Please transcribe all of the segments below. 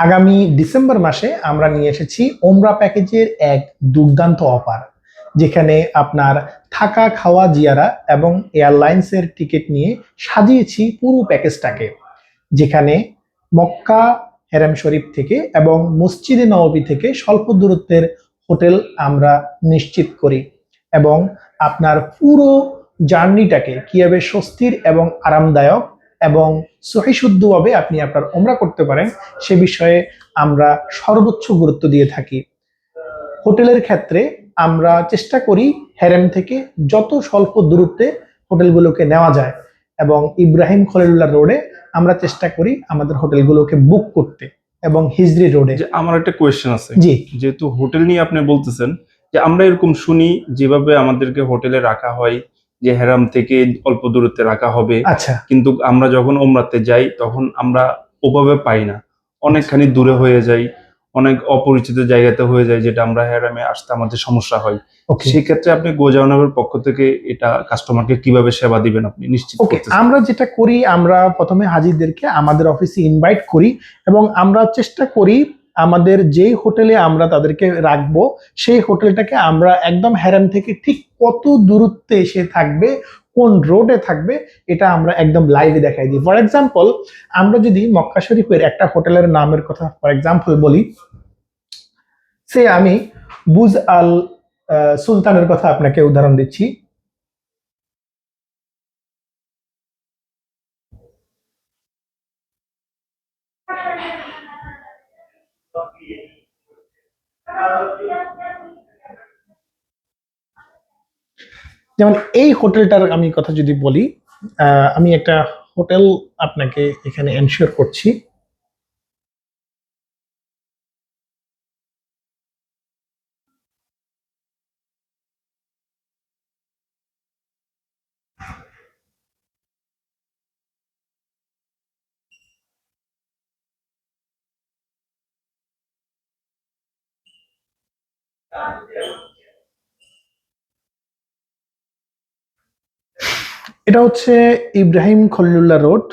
আগামী ডিসেম্বর মাসে আমরা নিয়ে এসেছি ওমরা প্যাকেজের এক দুর্দান্ত অফার, যেখানে আপনার থাকা খাওয়া জিয়ারা এবং এয়ারলাইন্সের টিকিট নিয়ে সাজিয়েছি পুরো প্যাকেজটাকে, যেখানে মক্কা হেরাম শরীফ থেকে এবং মসজিদে নববী থেকে স্বল্প দূরত্বের হোটেল আমরা নিশ্চিত করি এবং আপনার পুরো জার্নিটাকে কিভাবে স্বস্তির এবং আরামদায়ক এবং সহিশুদ্ধভাবে আপনি আপনার ওমরা করতে পারেন সে বিষয়ে আমরা সর্বোচ্চ গুরুত্ব দিয়ে থাকি। হোটেলের ক্ষেত্রে আমরা চেষ্টা করি হেরেম থেকে যত স্বল্প দূরত্বে হোটেলগুলোকে নেওয়া যায় এবং ইব্রাহিম খলিলুল্লাহ রোডে আমরা চেষ্টা করি আমাদের হোটেলগুলোকে বুক করতে এবং হিজরি রোডে। যে আমার একটা কোয়েশ্চেন আছে, জি, যেহেতু হোটেল নিয়ে আপনি বলতেছেন, যে আমরা এরকম শুনি যেভাবে আমাদেরকে হোটেলে রাখা হয় যে হেরাম থেকে অল্প দূরত্বে রাখা হবে, আচ্ছা কিন্তু আমরা যখন ওমরাতে যাই তখন আমরা ওভাবে পাই না, অনেকখানি দূরে হয়ে যাই, অনেক অপরিচিত জায়গাতে হয়ে যায়, যেটা আমরা হেরামে আসতে আমাদের সমস্যা হয়। ওকে সেক্ষেত্রে আপনি গোজাউনের পক্ষ থেকে এটা কাস্টমারকে কিভাবে সেবা দিবেন আপনি নিশ্চিত ওকে করতেছেন? আমরা যেটা করি, আমরা প্রথমে হাজিদেরকে আমাদের অফিসে ইনভাইট করি এবং আমরা চেষ্টা করি আমাদের যেই হোটেলে আমরা তাদেরকে রাখবো সেই হোটেলটাকে আমরা একদম হেরাম থেকে ঠিক কত দূরত্বে সে থাকবে, কোন রোডে থাকবে, এটা আমরা একদম লাইভে দেখাই দিই। ফর এক্সাম্পল, আমরা যদি মক্কা শরীফের একটা হোটেলের নামের কথা ফর এক্সাম্পল বলি, সে আমি বুজ আল সুলতানের কথা আপনাকে উদাহরণ দিচ্ছি। যেমন এই হোটেলটার আমি কথা যদি বলি, আমি একটা হোটেল আপনাকে এখানে এনশিওর করছি। এটা হচ্ছে ইব্রাহিম খলিলুল্লাহ রোড।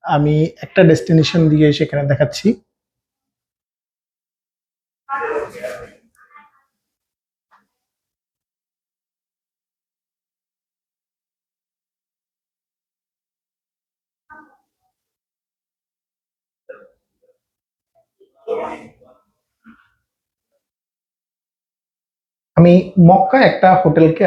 আমি একটা ডেস্টিনেশন দিয়ে সেখানে দেখাচ্ছি। আমি মক্কা একটা হোটেলকে